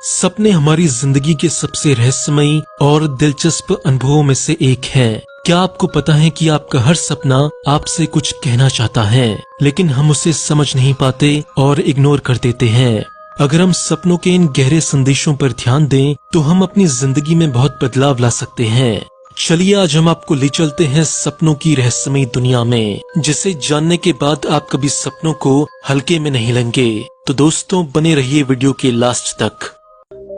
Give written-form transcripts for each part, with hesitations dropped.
सपने हमारी जिंदगी के सबसे रहस्यमयी और दिलचस्प अनुभवों में से एक है। क्या आपको पता है कि आपका हर सपना आपसे कुछ कहना चाहता है, लेकिन हम उसे समझ नहीं पाते और इग्नोर कर देते हैं। अगर हम सपनों के इन गहरे संदेशों पर ध्यान दें तो हम अपनी जिंदगी में बहुत बदलाव ला सकते हैं। चलिए आज हम आपको ले चलते हैं सपनों की रहस्यमयी दुनिया में, जिसे जानने के बाद आप कभी सपनों को हल्के में नहीं लेंगे। तो दोस्तों बने रहिए वीडियो के लास्ट तक।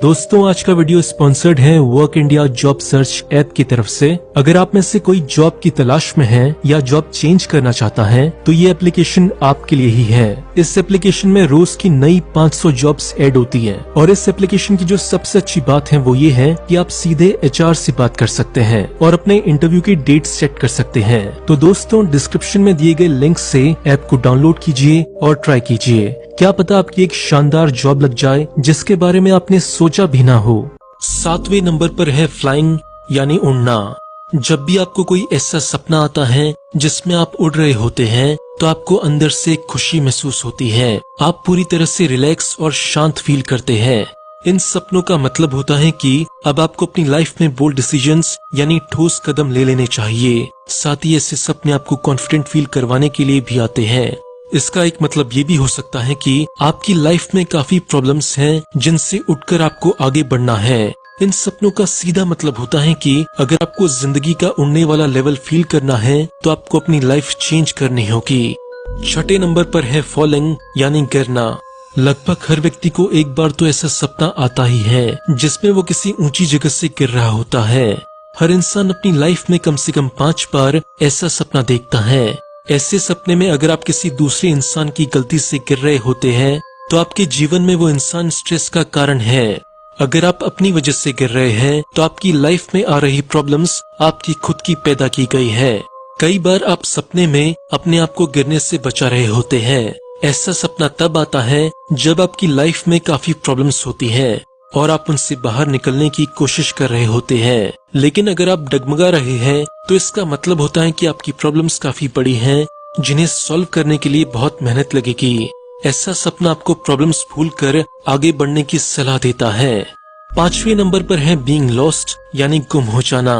दोस्तों आज का वीडियो स्पॉन्सर्ड है work India job search app की तरफ से। अगर आप में से कोई जॉब की तलाश में है या जॉब चेंज करना चाहता है तो ये एप्लीकेशन आपके लिए ही है। इस एप्लीकेशन में रोज की नई 500 जॉब्स ऐड होती है और इस एप्लीकेशन की जो सबसे अच्छी बात है वो ये है कि आप सीधे HR से बात कर सकते हैं और अपने इंटरव्यू की डेट सेट कर सकते हैं। तो दोस्तों डिस्क्रिप्शन में दिए गए लिंक से ऐप को डाउनलोड कीजिए और ट्राई कीजिए। क्या पता आपकी एक शानदार जॉब लग जाए जिसके बारे में आपने सोचा भी ना हो। 7वें नंबर पर है फ्लाइंग यानी उड़ना। जब भी आपको कोई ऐसा सपना आता है जिसमें आप उड़ रहे होते हैं तो आपको अंदर से खुशी महसूस होती है। आप पूरी तरह से रिलैक्स और शांत फील करते हैं। इन सपनों का मतलब होता है कि अब आपको अपनी लाइफ में बोल्ड डिसीजंस यानी ठोस कदम ले लेने चाहिए। साथ ही ऐसे सपने आपको कॉन्फिडेंट फील करवाने के लिए भी आते हैं। इसका एक मतलब ये भी हो सकता है कि आपकी लाइफ में काफी प्रॉब्लम्स हैं जिनसे उठकर आपको आगे बढ़ना है। इन सपनों का सीधा मतलब होता है कि अगर आपको जिंदगी का उड़ने वाला लेवल फील करना है तो आपको अपनी लाइफ चेंज करनी होगी। 6ठे नंबर पर है फॉलिंग यानी गिरना। लगभग हर व्यक्ति को एक बार तो ऐसा सपना आता ही है जिसमें वो किसी ऊंची जगह से गिर रहा होता है। हर इंसान अपनी लाइफ में कम से कम 5 बार ऐसा सपना देखता है। ऐसे सपने में अगर आप किसी दूसरे इंसान की गलती से गिर रहे होते हैं तो आपके जीवन में वो इंसान स्ट्रेस का कारण है। अगर आप अपनी वजह से गिर रहे हैं तो आपकी लाइफ में आ रही प्रॉब्लम्स आपकी खुद की पैदा की गई है। कई बार आप सपने में अपने आप को गिरने से बचा रहे होते हैं। ऐसा सपना तब आता है जब आपकी लाइफ में काफी प्रॉब्लम्स होती हैं और आप उनसे बाहर निकलने की कोशिश कर रहे होते हैं। लेकिन अगर आप डगमगा रहे हैं तो इसका मतलब होता है कि आपकी प्रॉब्लम्स काफी बड़ी हैं जिन्हें सॉल्व करने के लिए बहुत मेहनत लगेगी। ऐसा सपना आपको प्रॉब्लम्स भूलकर आगे बढ़ने की सलाह देता है। 5वें नंबर पर है बीइंग लॉस्ट यानी गुम हो जाना।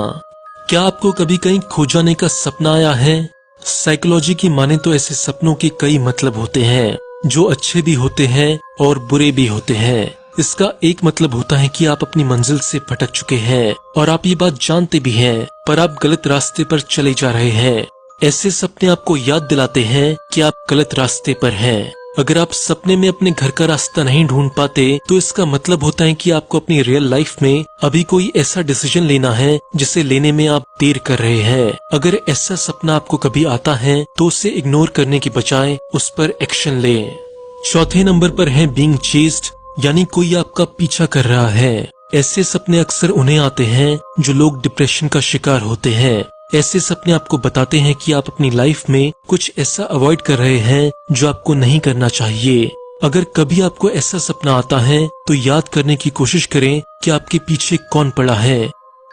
क्या आपको कभी कहीं खो जाने का सपना आया है? साइकोलॉजी की माने तो ऐसे सपनों के कई मतलब होते हैं जो अच्छे भी होते हैं और बुरे भी होते हैं। इसका एक मतलब होता है कि आप अपनी मंजिल से भटक चुके हैं और आप ये बात जानते भी हैं पर आप गलत रास्ते पर चले जा रहे हैं। ऐसे सपने आपको याद दिलाते हैं कि आप गलत रास्ते पर हैं। अगर आप सपने में अपने घर का रास्ता नहीं ढूंढ पाते तो इसका मतलब होता है कि आपको अपनी रियल लाइफ में अभी कोई ऐसा डिसीजन लेना है जिसे लेने में आप देर कर रहे हैं। अगर ऐसा सपना आपको कभी आता है तो उसे इग्नोर करने की बजाय उस पर एक्शन लें। 4थे नंबर पर है बीइंग चेस्ड यानी कोई आपका पीछा कर रहा है। ऐसे सपने अक्सर उन्हें आते हैं जो लोग डिप्रेशन का शिकार होते हैं। ऐसे सपने आपको बताते हैं कि आप अपनी लाइफ में कुछ ऐसा अवॉइड कर रहे हैं जो आपको नहीं करना चाहिए। अगर कभी आपको ऐसा सपना आता है तो याद करने की कोशिश करें कि आपके पीछे कौन पड़ा है।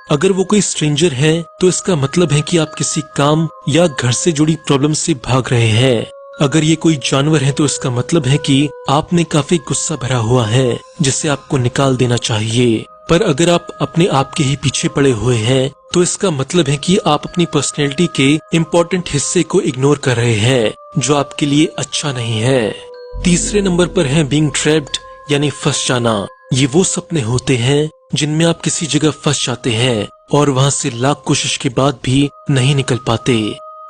अगर वो कोई स्ट्रेंजर है तो इसका मतलब है कि आप किसी काम या घर से जुड़ी प्रॉब्लम से भाग रहे हैं। अगर ये कोई जानवर है तो इसका मतलब है कि आप में काफी गुस्सा भरा हुआ है जिसे आपको निकाल देना चाहिए। पर अगर आप अपने आप के ही पीछे पड़े हुए हैं तो इसका मतलब है कि आप अपनी पर्सनैलिटी के इम्पोर्टेंट हिस्से को इग्नोर कर रहे हैं जो आपके लिए अच्छा नहीं है। 3रे नंबर पर है बीइंग ट्रैप्ड यानी फंस जाना। ये वो सपने होते हैं जिनमें आप किसी जगह फंस जाते हैं और वहाँ से लाख कोशिश के बाद भी नहीं निकल पाते।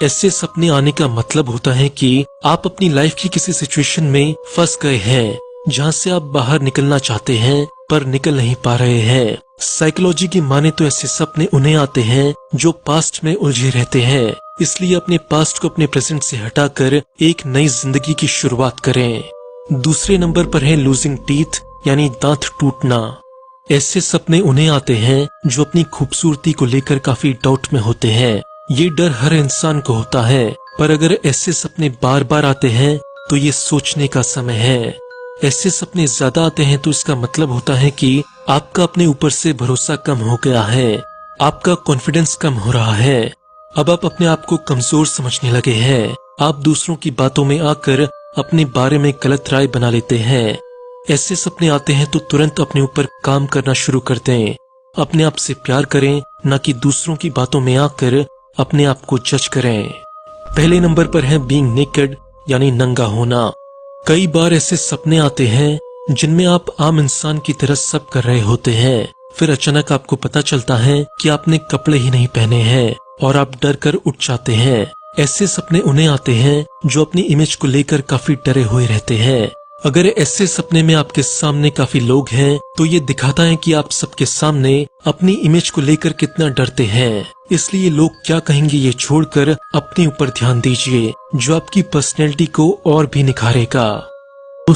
ऐसे सपने आने का मतलब होता है कि आप अपनी लाइफ की किसी सिचुएशन में फंस गए हैं जहाँ से आप बाहर निकलना चाहते हैं पर निकल नहीं पा रहे हैं। साइकोलॉजी की माने तो ऐसे सपने उन्हें आते हैं जो पास्ट में उलझे रहते हैं। इसलिए अपने पास्ट को अपने प्रेजेंट से हटाकर एक नई जिंदगी की शुरुआत करें। 2रे नंबर पर है लूजिंग टीथ यानी दांत टूटना। ऐसे सपने उन्हें आते हैं जो अपनी खूबसूरती को लेकर काफी डाउट में होते हैं। ये डर हर इंसान को होता है पर अगर ऐसे सपने बार बार आते हैं तो ये सोचने का समय है। ऐसे सपने ज्यादा आते हैं तो इसका मतलब होता है कि आपका अपने ऊपर से भरोसा कम हो गया है, आपका कॉन्फिडेंस कम हो रहा है। अब आप अपने आप को कमजोर समझने लगे हैं। आप दूसरों की बातों में आकर अपने बारे में गलत राय बना लेते हैं। ऐसे सपने आते हैं तो तुरंत अपने ऊपर काम करना शुरू कर दें। अपने आप से प्यार करें, न कि दूसरों की बातों में आकर अपने आप को जज करें। पहले नंबर पर है बीइंग नेकेड, यानी नंगा होना। कई बार ऐसे सपने आते हैं जिनमें आप आम इंसान की तरह सब कर रहे होते हैं, फिर अचानक आपको पता चलता है कि आपने कपड़े ही नहीं पहने हैं और आप डर कर उठ जाते हैं। ऐसे सपने उन्हें आते हैं जो अपनी इमेज को लेकर काफी डरे हुए रहते हैं। अगर ऐसे सपने में आपके सामने काफी लोग हैं तो ये दिखाता है कि आप सबके सामने अपनी इमेज को लेकर कितना डरते हैं। इसलिए लोग क्या कहेंगे ये छोड़कर अपने ऊपर ध्यान दीजिए, जो आपकी पर्सनैलिटी को और भी निखारेगा।